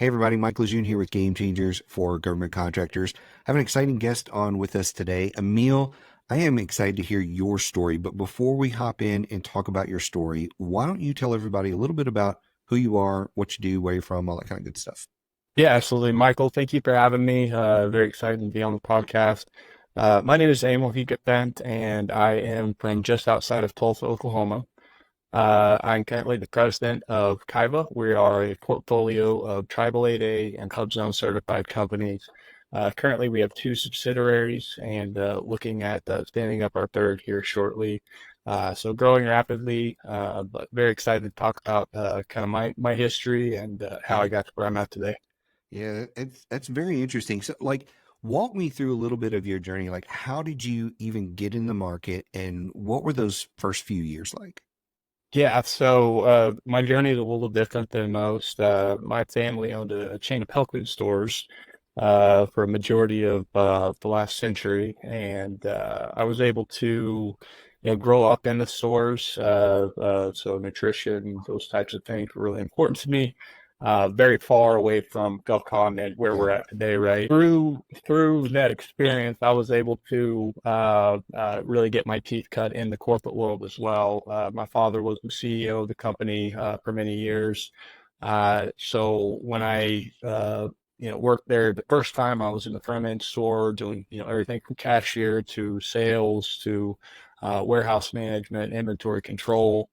Hey everybody, Michael LeJeune here with Game Changers for Government Contractors. I have an exciting guest on with us today. Emil, I am excited to hear your story, but before we hop in and talk about your story, why don't you tell everybody a little bit about who you are, what you do, where you're from, all that kind of good stuff. Yeah, absolutely. Michael, thank you for having me. Very excited to be on the podcast. My name is Emil Hinkefent, and I am from just outside of Tulsa, Oklahoma. I'm currently the president of Kaiva. We are a portfolio of Tribal 8A and HUBZone certified companies. Currently, we have two subsidiaries and looking at standing up our third here shortly. So growing rapidly, but very excited to talk about kind of my history and how I got to where I'm at today. Yeah, that's very interesting. So, walk me through a little bit of your journey. Like, how did you even get in the market, and what were those first few years like? Yeah, so my journey is a little different than most. My family owned a chain of health food stores for a majority of the last century, and I was able to, grow up in the stores. So nutrition, those types of things were really important to me. Very far away from GovCon and where Yeah. we're at today, right? Through that experience, I was able to really get my teeth cut in the corporate world as well. My father was the CEO of the company for many years. So when I worked there the first time, I was in the front end store doing, everything from cashier to sales to warehouse management, inventory control.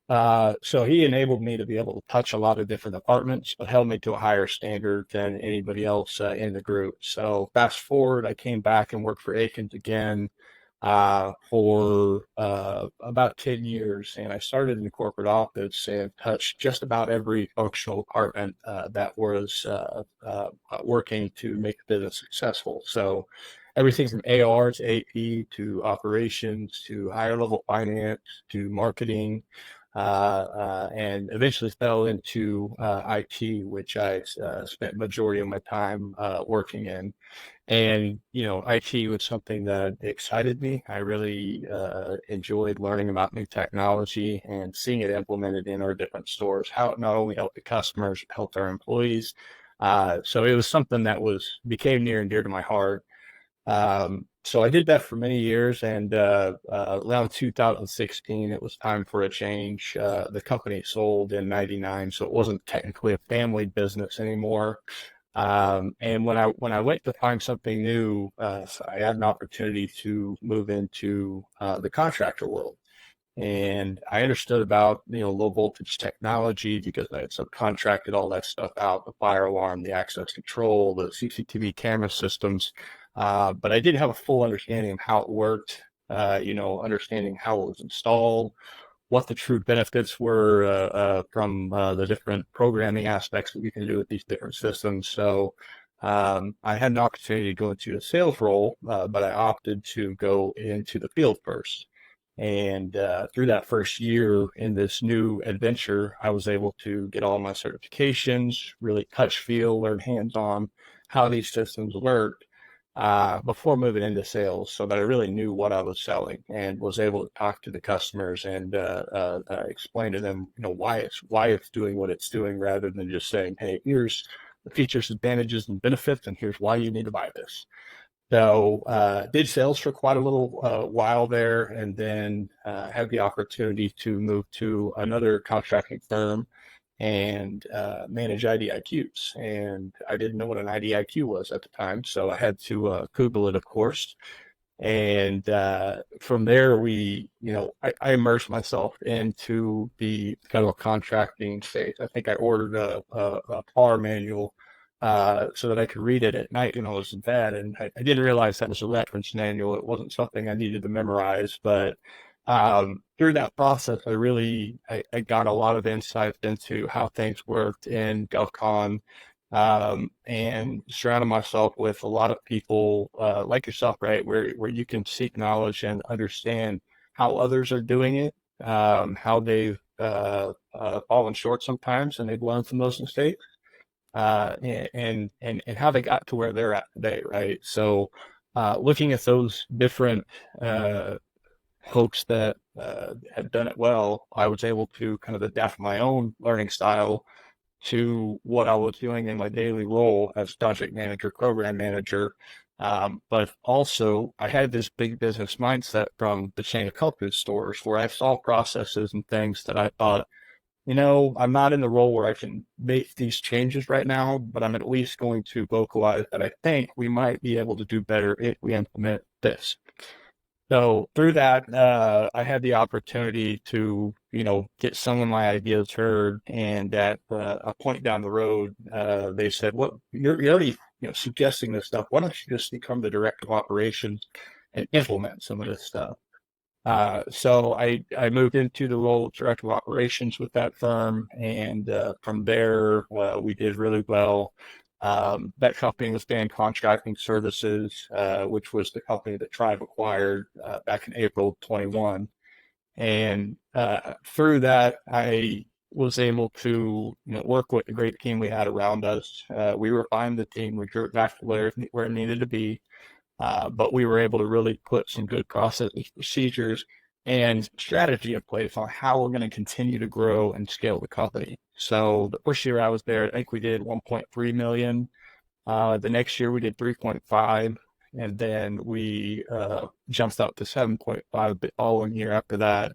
So he enabled me to be able to touch a lot of different departments, but held me to a higher standard than anybody else in the group. So fast forward, I came back and worked for Akins again for about 10 years. And I started in the corporate office and touched just about every functional department that was working to make the business successful. So everything from AR to AP to operations to higher level finance to marketing and eventually fell into IT, which I spent majority of my time working in. And IT was something that excited me. I really enjoyed learning about new technology and seeing it implemented in our different stores. How it not only helped the customers, helped our employees. So it was something that was became near and dear to my heart. So I did that for many years, and around 2016, it was time for a change. The company sold in '99, so it wasn't technically a family business anymore. And when I went to find something new, so I had an opportunity to move into the contractor world. And I understood about, low voltage technology because I had subcontracted all that stuff out, the fire alarm, the access control, the CCTV camera systems. But I didn't have a full understanding of how it worked, understanding how it was installed, what the true benefits were from the different programming aspects that you can do with these different systems. So I had an opportunity to go into a sales role, but I opted to go into the field first. And through that first year in this new adventure, I was able to get all my certifications, really touch, feel, learn hands-on how these systems worked before moving into sales, so that I really knew what I was selling and was able to talk to the customers and explain to them, why it's doing what it's doing, rather than just saying, "Hey, here's the features, advantages, and benefits, and here's why you need to buy this." So did sales for quite a little while there, and then had the opportunity to move to another contracting firm and manage IDIQs. And I didn't know what an IDIQ was at the time, so I had to Google it, of course. And from there, I immersed myself into the federal contracting space. I think I ordered a PAR manual so that I could read it at night when I was in bed. And I didn't realize that was a reference manual. It wasn't something I needed to memorize, but through that process, I got a lot of insight into how things worked in GovCon, and surrounded myself with a lot of people like yourself, right, where you can seek knowledge and understand how others are doing it, how they've fallen short sometimes, and they've learned from those mistakes, and how they got to where they're at today, right? So, looking at those different folks that have done it well, I was able to kind of adapt my own learning style to what I was doing in my daily role as project manager, program manager. But also, I had this big business mindset from the chain of health food stores where I saw processes and things that I thought, I'm not in the role where I can make these changes right now, but I'm at least going to vocalize that I think we might be able to do better if we implement this. So through that, I had the opportunity to, get some of my ideas heard. And at a point down the road, they said, "Well, you're already, suggesting this stuff. Why don't you just become the director of operations and implement some of this stuff?" So I moved into the role of director of operations with that firm, and from there we did really well. That company was Band Contracting Services, which was the company that Tribe acquired back in April 21. And through that, I was able to work with the great team we had around us. We refined the team, we drew it back to where it needed to be. But we were able to really put some good processes, procedures, and strategy in place on how we're going to continue to grow and scale the company. So the first year I was there, I think we did 1.3 million. The next year we did 3.5, and then we jumped up to 7.5 the following year after that,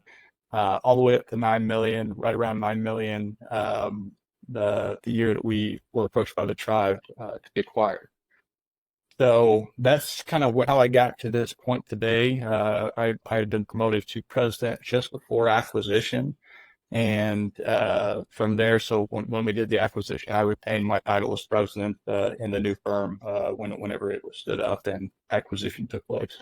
all the way up to 9 million, right around 9 million, the year that we were approached by the tribe to be acquired. So that's kind of how I got to this point today. I had been promoted to president just before acquisition. And from there, so when we did the acquisition, I retained my title as president in the new firm whenever it was stood up and acquisition took place.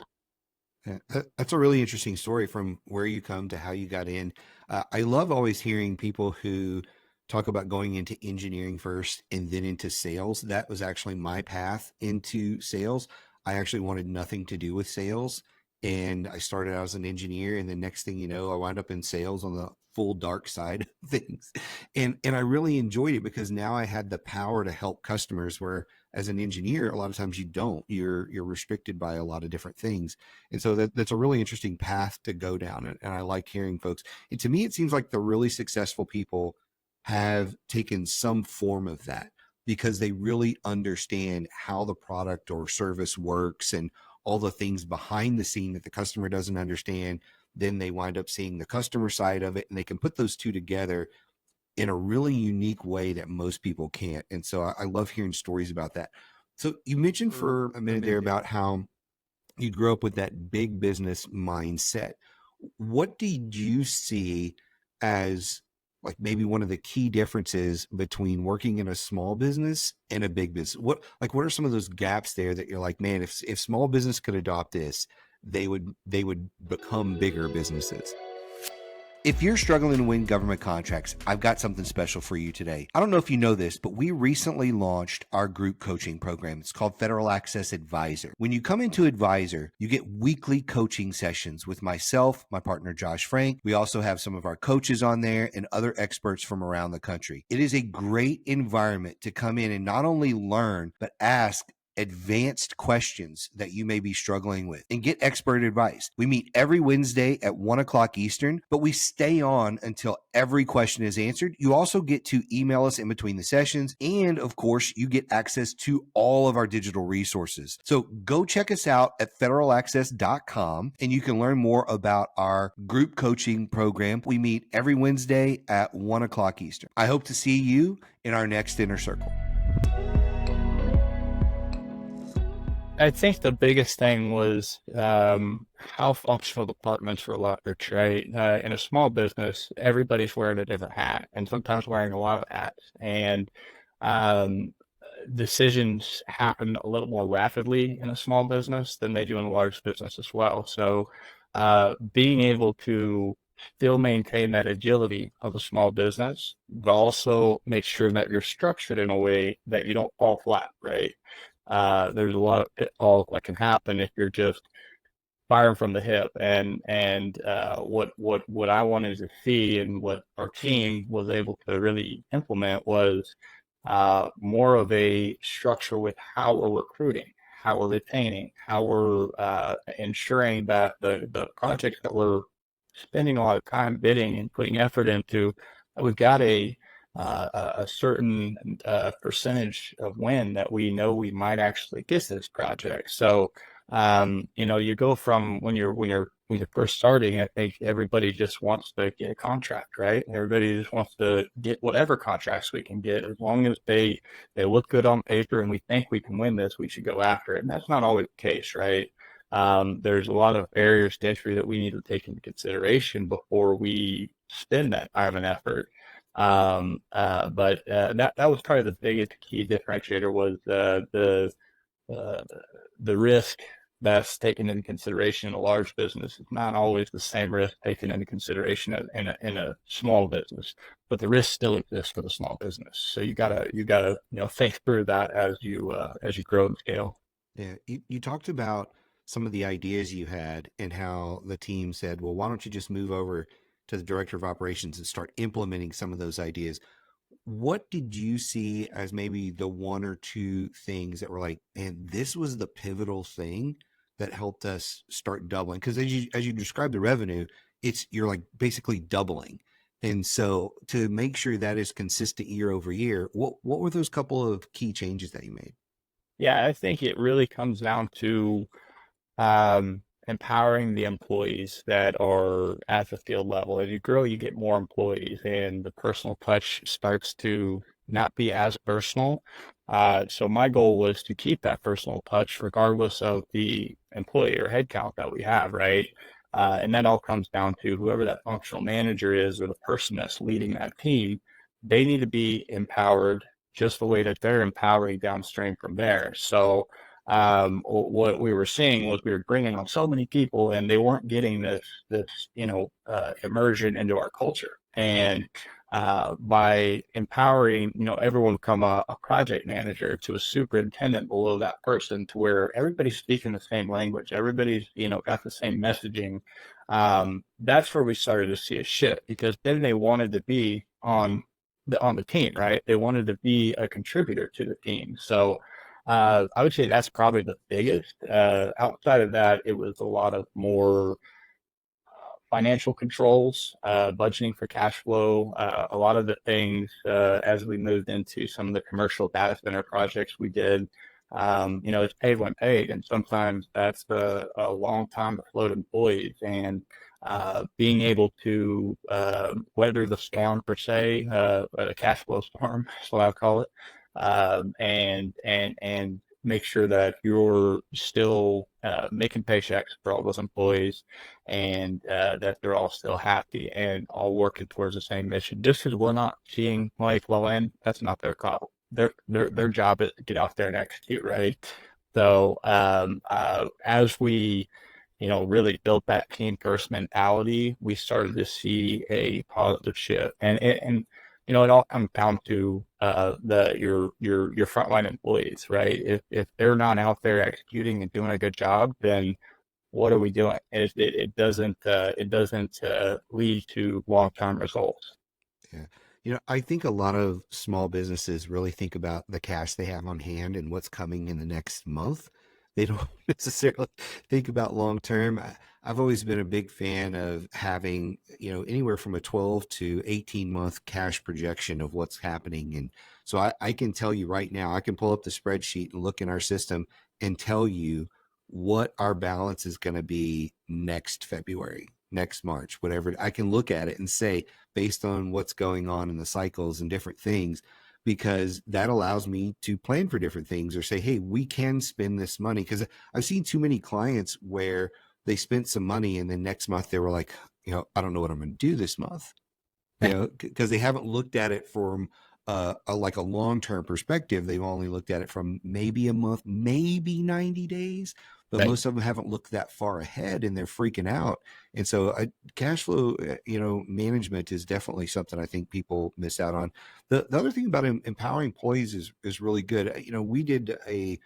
Yeah, that's a really interesting story from where you come to how you got in. I love always hearing people who talk about going into engineering first and then into sales. That was actually my path into sales. I actually wanted nothing to do with sales. And I started out as an engineer, and the next thing you know, I wound up in sales on the full dark side of things. And I really enjoyed it because now I had the power to help customers where as an engineer, a lot of times you don't. You're restricted by a lot of different things. And so that's a really interesting path to go down. And I like hearing folks. And to me, it seems like the really successful people have taken some form of that because they really understand how the product or service works and all the things behind the scene that the customer doesn't understand. Then they wind up seeing the customer side of it, and they can put those two together in a really unique way that most people can't. And so I love hearing stories about that. So you mentioned for a minute there about how you grew up with that big business mindset. What did you see as like maybe one of the key differences between working in a small business and a big business? What are some of those gaps there that you're like, man, if small business could adopt this, they would become bigger businesses? If you're struggling to win government contracts, I've got something special for you today. I don't know if you know this, but we recently launched our group coaching program. It's called Federal Access Advisor. When you come into Advisor, you get weekly coaching sessions with myself, my partner Josh Frank. We also have some of our coaches on there and other experts from around the country. It is a great environment to come in and not only learn, but ask advanced questions that you may be struggling with and get expert advice. We meet every Wednesday at 1 o'clock Eastern, but we stay on until every question is answered. You also get to email us in between the sessions. And of course, you get access to all of our digital resources. So go check us out at federalaccess.com and you can learn more about our group coaching program. We meet every Wednesday at 1 o'clock Eastern. I hope to see you in our next Inner Circle. I think the biggest thing was how functional departments were leveraged, right? In a small business, everybody's wearing a different hat and sometimes wearing a lot of hats. And um, decisions happen a little more rapidly in a small business than they do in a large business as well. So being able to still maintain that agility of a small business, but also make sure that you're structured in a way that you don't fall flat, right? There's a lot of pitfalls that can happen if you're just firing from the hip. And what I wanted to see and what our team was able to really implement was more of a structure with how we're recruiting, how we're retaining, how we're ensuring that the projects that we're spending a lot of time bidding and putting effort into, we've got a certain percentage of win that we know we might actually get this project. So, you go from when you're first starting, I think everybody just wants to get a contract, right? Everybody just wants to get whatever contracts we can get, as long as they look good on paper and we think we can win this, we should go after it. And that's not always the case, right? There's a lot of barriers to entry that we need to take into consideration before we spend that time and effort. But that was probably the biggest key differentiator was uh, the risk that's taken into consideration in a large business is not always the same risk taken into consideration in a small business, but the risk still exists for the small business. So you gotta think through that as you grow and scale. Yeah, you talked about some of the ideas you had and how the team said, well, why don't you just move over to the director of operations and start implementing some of those ideas? What did you see as maybe the one or two things that were like, and this was the pivotal thing that helped us start doubling? Because as you describe the revenue, you're like basically doubling. And so to make sure that is consistent year over year, what were those couple of key changes that you made? Yeah, I think it really comes down to empowering the employees that are at the field level. As you grow, you get more employees, and the personal touch starts to not be as personal. So my goal was to keep that personal touch regardless of the employee or headcount that we have, right? And that all comes down to whoever that functional manager is or the person that's leading that team. They need to be empowered just the way that they're empowering downstream from there. So what we were seeing was we were bringing on so many people and they weren't getting this immersion into our culture. And by empowering, everyone from a project manager to a superintendent below that person to where everybody's speaking the same language, everybody's, got the same messaging. That's where we started to see a shift because then they wanted to be on the team, right? They wanted to be a contributor to the team. So, I would say that's probably the biggest. Outside of that, it was a lot of more financial controls, budgeting for cash flow, a lot of the things as we moved into some of the commercial data center projects we did. It's paid when paid, and sometimes that's a long time to float employees. And being able to weather the storm per se, a cash flow storm, is what I call it, and make sure that you're still making paychecks for all those employees and that they're all still happy and all working towards the same mission. Just because we're not seeing like low end, that's not their call. Their job is to get out there and execute, right? So as we really built that team first mentality, we started to see a positive shift. And it all comes down to your frontline employees, right? If they're not out there executing and doing a good job, then what are we doing? It doesn't lead to long-term results. Yeah. I think a lot of small businesses really think about the cash they have on hand and what's coming in the next month. They don't necessarily think about long term. I've always been a big fan of having, anywhere from a 12 to 18-month cash projection of what's happening. And so I can tell you right now, I can pull up the spreadsheet and look in our system and tell you what our balance is going to be next February, next March, whatever. I can look at it and say, based on what's going on in the cycles and different things, because that allows me to plan for different things or say, hey, we can spend this money. Because I've seen too many clients where they spent some money and then next month they were like, I don't know what I'm going to do this month, because they haven't looked at it from like a long-term perspective. They've only looked at it from maybe a month, maybe 90 days, but Right. most of them haven't looked that far ahead and they're freaking out. And so cash flow, management is definitely something I think people miss out on. The other thing about empowering employees is really good. We did a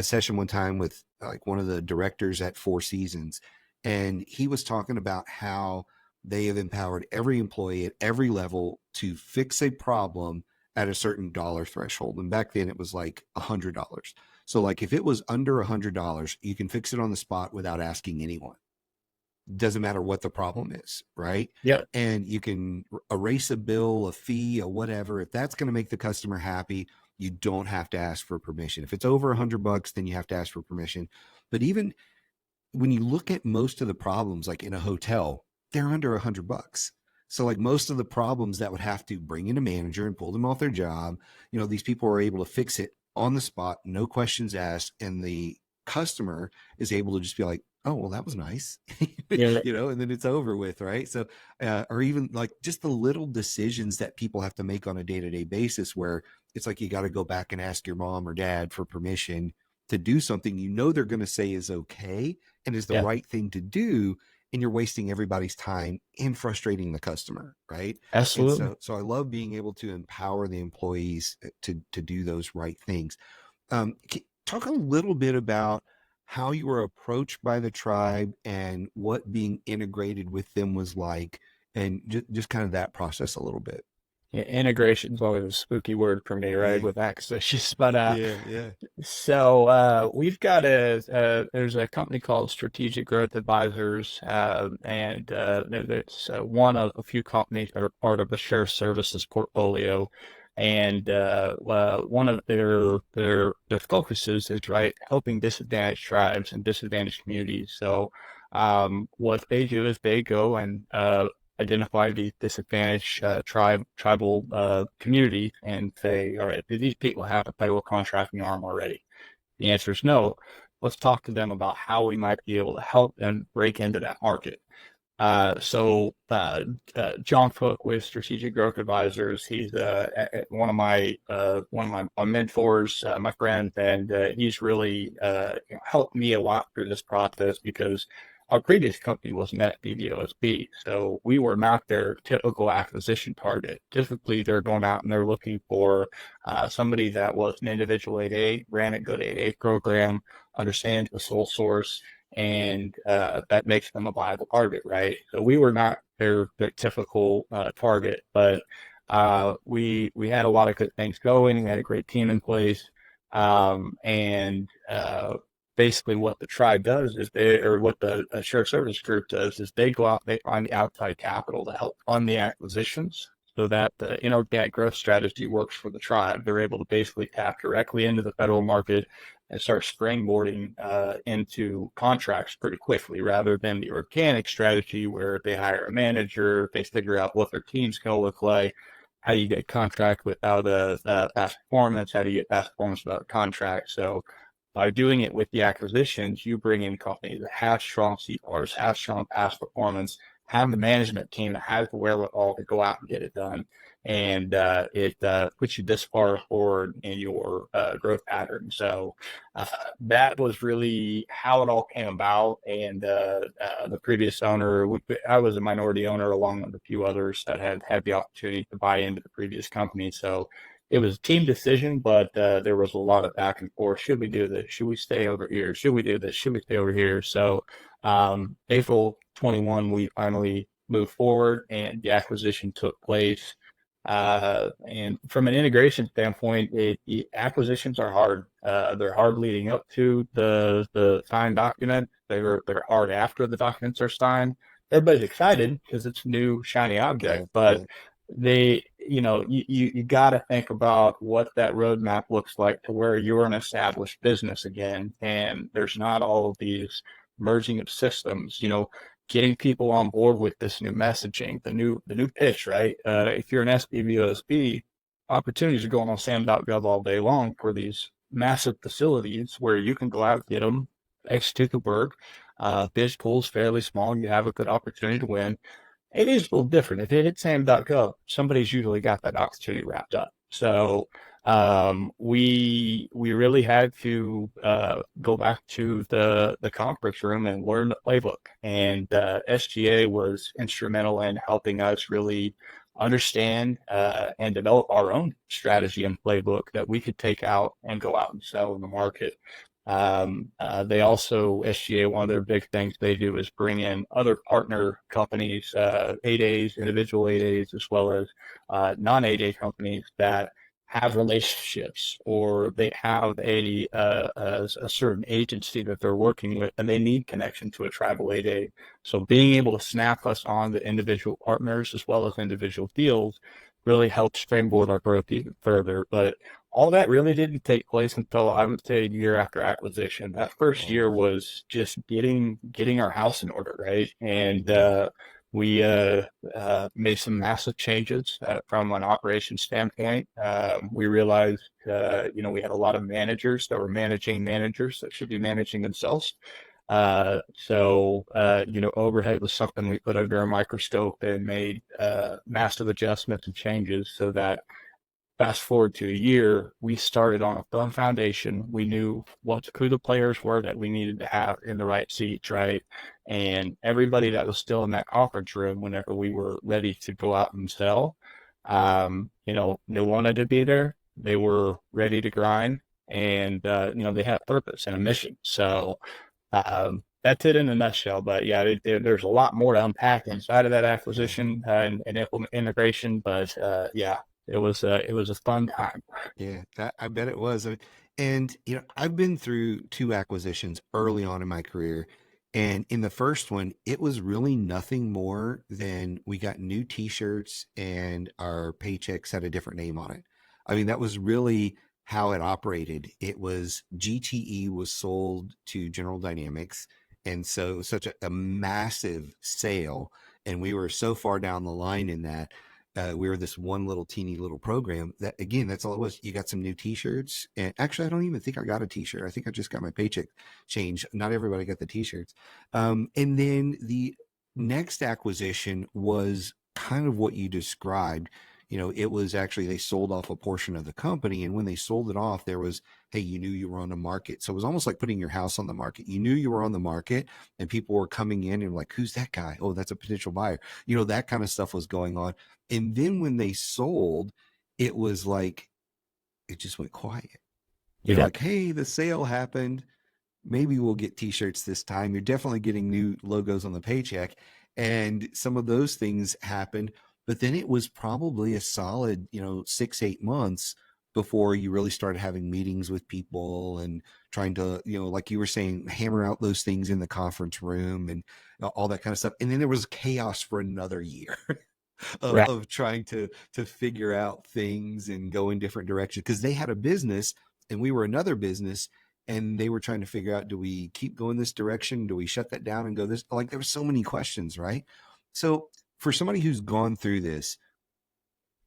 session one time with like one of the directors at Four Seasons, and he was talking about how they have empowered every employee at every level to fix a problem at a certain dollar threshold. And back then it was like $100. So like if it was under $100, you can fix it on the spot without asking anyone. doesn't matter what the problem is, right? Yep. And you can erase a bill, a fee, or whatever. If that's going to make the customer happy, you don't have to ask for permission. If it's over $100, then you have to ask for permission. But even when you look at most of the problems, like in a hotel, they're under $100. So like most of the problems that would have to bring in a manager and pull them off their job, these people are able to fix it on the spot, no questions asked, and the customer is able to just be like, oh, well, that was nice, Yeah. and then it's over with, right? So, or even like just the little decisions that people have to make on a day-to-day basis where it's like you got to go back and ask your mom or dad for permission to do something they're going to say is okay and is the Yeah. right thing to do, and you're wasting everybody's time and frustrating the customer, right? And Absolutely. so I love being able to empower the employees to do those right things. Talk a little bit about how you were approached by the tribe and what being integrated with them was like, and just kind of that process a little bit. Yeah, integration is always a spooky word for me, right? Yeah, With acquisitions, but yeah. we've got there's a company called Strategic Growth Advisors, and it's one of a few companies that are part of the shared services portfolio, and one of their focuses is right helping disadvantaged tribes and disadvantaged communities. So what they do is they go and identify the disadvantaged tribal community and say, all right, do these people have a federal contracting arm already? The answer is no. Let's talk to them about how we might be able to help them break into that market. John Cook with Strategic Growth Advisors, he's one of my mentors, my friend, and he's really helped me a lot through this process because our previous company was Net BBOSB, so we were not their typical acquisition target. Typically, they're going out and they're looking for somebody that was an individual 8A, ran a good 8A program, understands the sole source, and that makes them a viable target, right? So we were not their typical target, but we had a lot of good things going. We had a great team in place, and basically what the tribe does is or what the shared service group does is they go out, they find the outside capital to help fund the acquisitions. So that the inorganic growth strategy works for the tribe. They're able to basically tap directly into the federal market and start springboarding into contracts pretty quickly rather than the organic strategy where they hire a manager, they figure out what their team's going to look like, how do you get contract without a past performance, how do you get past performance without a contract. So by doing it with the acquisitions, you bring in companies that have strong CPARs, have strong past performance, have the management team that has the wherewithal to go out and get it done. And it puts you this far forward in your growth pattern. So that was really how it all came about. And the previous owner, I was a minority owner along with a few others that had had the opportunity to buy into the previous company. So it was a team decision, but there was a lot of back and forth. Should we do this? Should we stay over here? Should we do this? Should we stay over here? So April 21, we finally moved forward and the acquisition took place. And from an integration standpoint, acquisitions are hard. They're hard leading up to the signed document. They're hard after the documents are signed. Everybody's excited because it's a new shiny object, but you got to think about what that roadmap looks like to where you're an established business again, and there's not all of these merging of systems. Getting people on board with this new messaging, the new pitch, right? If you're an SBVOSB, opportunities are going on SAM.gov all day long for these massive facilities where you can go out, get them, execute the work. Bid pool's fairly small, you have a good opportunity to win. It is a little different. If it hits SAM.gov, somebody's usually got that opportunity wrapped up. So we really had to go back to the conference room and learn the playbook. And SGA was instrumental in helping us really understand and develop our own strategy and playbook that we could take out and go out and sell in the market. They also, SGA, one of their big things they do is bring in other partner companies, 8As, individual 8As, as well as non-8A companies that have relationships, or they have a certain agency that they're working with, and they need connection to a tribal 8A. So being able to snap us on the individual partners as well as individual deals really helps springboard our growth even further. But all that really didn't take place until, I would say, a year after acquisition. That first Oh, year was just getting our house in order, right? And we made some massive changes from an operations standpoint. We realized, we had a lot of managers that were managing managers that should be managing themselves. Overhead was something we put under a microscope and made massive adjustments and changes so that fast forward to a year, we started on a firm foundation. We knew who the players were that we needed to have in the right seats, right? And everybody that was still in that conference room whenever we were ready to go out and sell, they wanted to be there. They were ready to grind, and they had a purpose and a mission. So that's it in a nutshell. But yeah, there's a lot more to unpack inside of that yeah. acquisition and integration. But yeah, it was a fun time. Yeah, that I bet it was. And I've been through two acquisitions early on in my career. And in the first one, it was really nothing more than we got new t-shirts and our paychecks had a different name on it. I mean, that was really how it operated. It was GTE was sold to General Dynamics. And so it was such a massive sale. And we were so far down the line in that we were this one little teeny little program that, again, that's all it was. You got some new t-shirts, and actually I don't even think I got a t-shirt. I think I just got my paycheck changed. Not everybody got the t-shirts. And then the next acquisition was kind of what you described. It was actually, they sold off a portion of the company, and when they sold it off, there was, hey, you knew you were on the market. So it was almost like putting your house on the market. You knew you were on the market, and people were coming in and like, who's that guy? Oh, that's a potential buyer. That kind of stuff was going on. And then when they sold, it was like, it just went quiet. Yeah. Like, hey, the sale happened. Maybe we'll get t-shirts this time. You're definitely getting new logos on the paycheck. And some of those things happened. But then it was probably a solid, 6, 8 months before you really started having meetings with people and trying to, like you were saying, hammer out those things in the conference room and all that kind of stuff. And then there was chaos for another year. of, Right. of trying to figure out things and go in different directions because they had a business and we were another business, and they were trying to figure out, do we keep going this direction, do we shut that down and go this, like there were so many questions, right? So for somebody who's gone through this,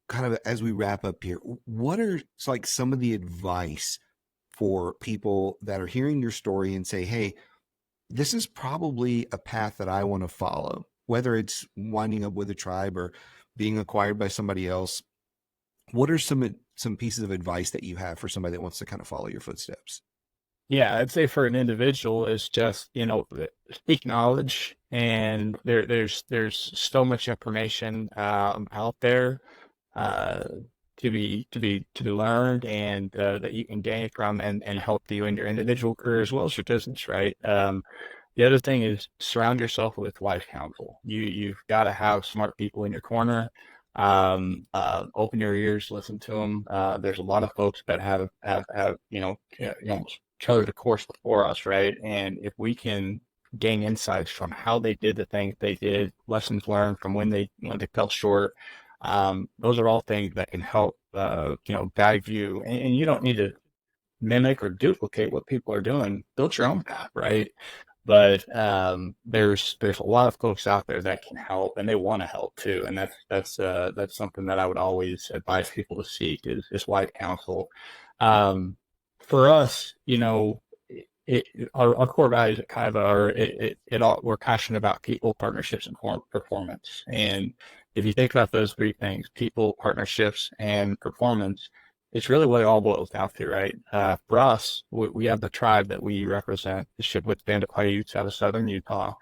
kind of as we wrap up here, what are like some of the advice for people that are hearing your story and say, hey, this is probably a path that I want to follow, whether it's winding up with a tribe or being acquired by somebody else? What are some pieces of advice that you have for somebody that wants to kind of follow your footsteps? Yeah, I'd say for an individual is just, seek knowledge, and there's so much information out there uh, to be learned, and that you can gain from and help you in your individual career as well as your business, right? The other thing is surround yourself with wise counsel. You've got to have smart people in your corner. Open your ears, listen to them. There's a lot of folks that have charted a course before us, right? And if we can gain insights from how they did the things they did, lessons learned from when they fell short, those are all things that can help guide you. And you don't need to mimic or duplicate what people are doing. Build your own path, right? But there's a lot of folks out there that can help, and they want to help too. And that's something that I would always advise people to seek is wise counsel. Um, for us, our core values at Kaiva are we're passionate about people, partnerships, and performance. And if you think about those three things, people, partnerships, and performance, it's really what it all boils down to, right? For us, we have the tribe that we represent, the Shipwith Bandit Paiutes out of Southern Utah.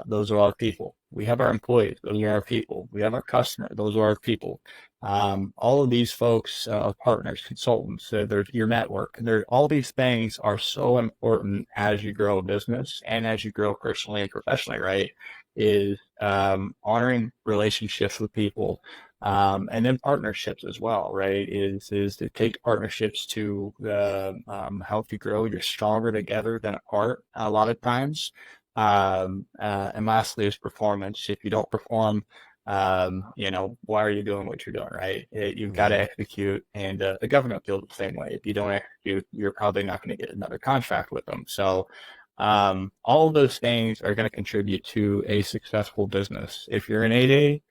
Those are our people. We have our employees, those are our people. We have our customer, those are our people. All of these folks, partners, consultants, there's your network. All these things are so important as you grow a business and as you grow personally and professionally, right? Is honoring relationships with people, And then partnerships as well, right? Is to take partnerships to help you grow. You're stronger together than apart a lot of times. And lastly is performance. If you don't perform, why are you doing what you're doing, right? You've got to Right. execute, and the government feels the same way. If you don't execute, you're probably not going to get another contract with them. So, all of those things are going to contribute to a successful business. If you're an 8A,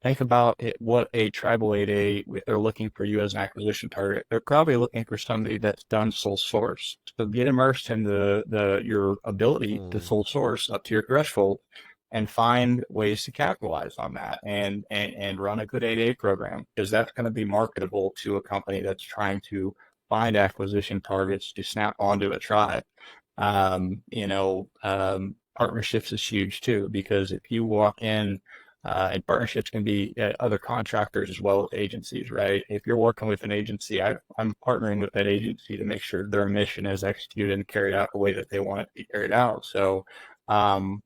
think about it, what a tribal 8A they're looking for you as an acquisition target. They're probably looking for somebody that's done sole source. So get immersed in your ability to Mm. sole source up to your threshold and find ways to capitalize on that and run a good 8A program, because that's going to be marketable to a company that's trying to find acquisition targets to snap onto a tribe. Partnerships is huge too, because if you walk in, and partnerships can be other contractors as well as agencies, right? If you're working with an agency, I'm partnering with that agency to make sure their mission is executed and carried out the way that they want it to be carried out. So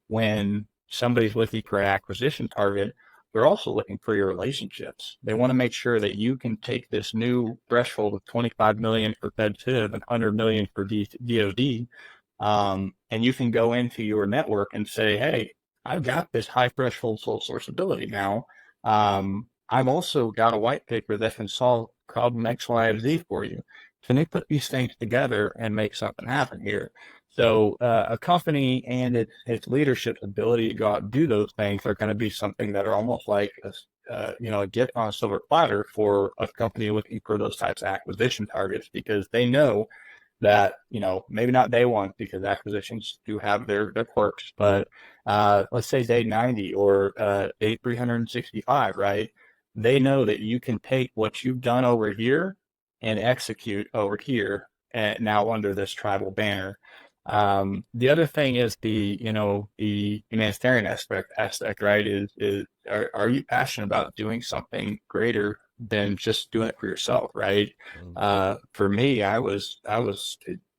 when somebody's looking for an acquisition target, they're also looking for your relationships. They want to make sure that you can take this new threshold of 25 million for FedCiv and 100 million for DoD, and you can go into your network and say, hey, I've got this high threshold sole source ability now. I've also got a white paper that can solve problem X, Y, and Z for you. Can they put these things together and make something happen here? So a company and its leadership's ability to go out and do those things are going to be something that are almost like a gift on a silver platter for a company looking for those types of acquisition targets, because they know that, maybe not day one, because acquisitions do have their quirks, but let's say day 90 or day 365, right? They know that you can take what you've done over here and execute over here, and now under this tribal banner. The other thing is the humanitarian aspect, right? Are you passionate about doing something greater than just doing it for yourself, right? Mm. For me, I was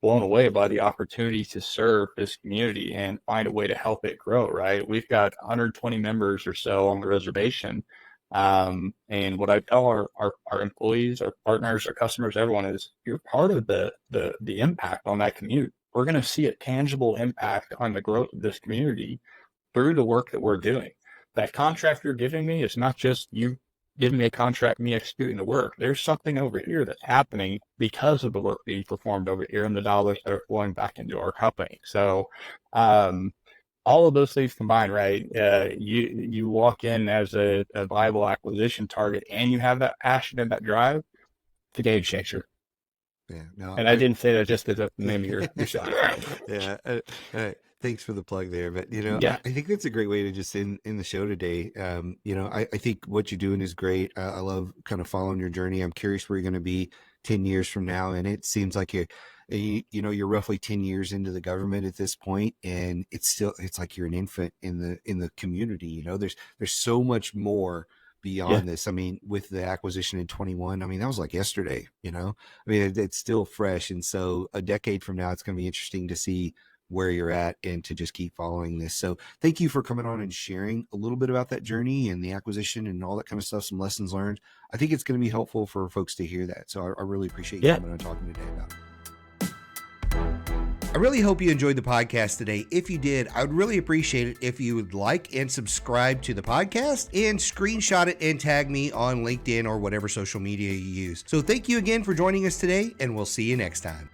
blown away by the opportunity to serve this community and find a way to help it grow, right? We've got 120 members or so on the reservation. And what I tell our employees, our partners, our customers, everyone is, you're part of the impact on that community. We're going to see a tangible impact on the growth of this community through the work that we're doing. That contract you're giving me is not just you giving me a contract, me executing the work. There's something over here that's happening because of the work that you performed over here and the dollars that are flowing back into our company. So, all of those things combined, right? You walk in as a viable acquisition target, and you have that passion and that drive. It's a game changer. Yeah. No, And I didn't say that just because that's the name of your show. yeah. Thanks for the plug there. But, Yeah. I think that's a great way to just end the show today. I think what you're doing is great. I love kind of following your journey. I'm curious where you're going to be 10 years from now. And it seems like you're roughly 10 years into the government at this point, and it's like you're an infant in the community. There's so much more Yeah. beyond this. I mean, with the acquisition in 21, I mean, that was like yesterday, I mean, it's still fresh. And so a decade from now, it's going to be interesting to see where you're at and to just keep following this. So thank you for coming on and sharing a little bit about that journey and the acquisition and all that kind of stuff, some lessons learned. I think it's going to be helpful for folks to hear that. So I really appreciate you Yeah. coming on and talking today about it. I really hope you enjoyed the podcast today. If you did, I would really appreciate it if you would like and subscribe to the podcast and screenshot it and tag me on LinkedIn or whatever social media you use. So thank you again for joining us today, and we'll see you next time.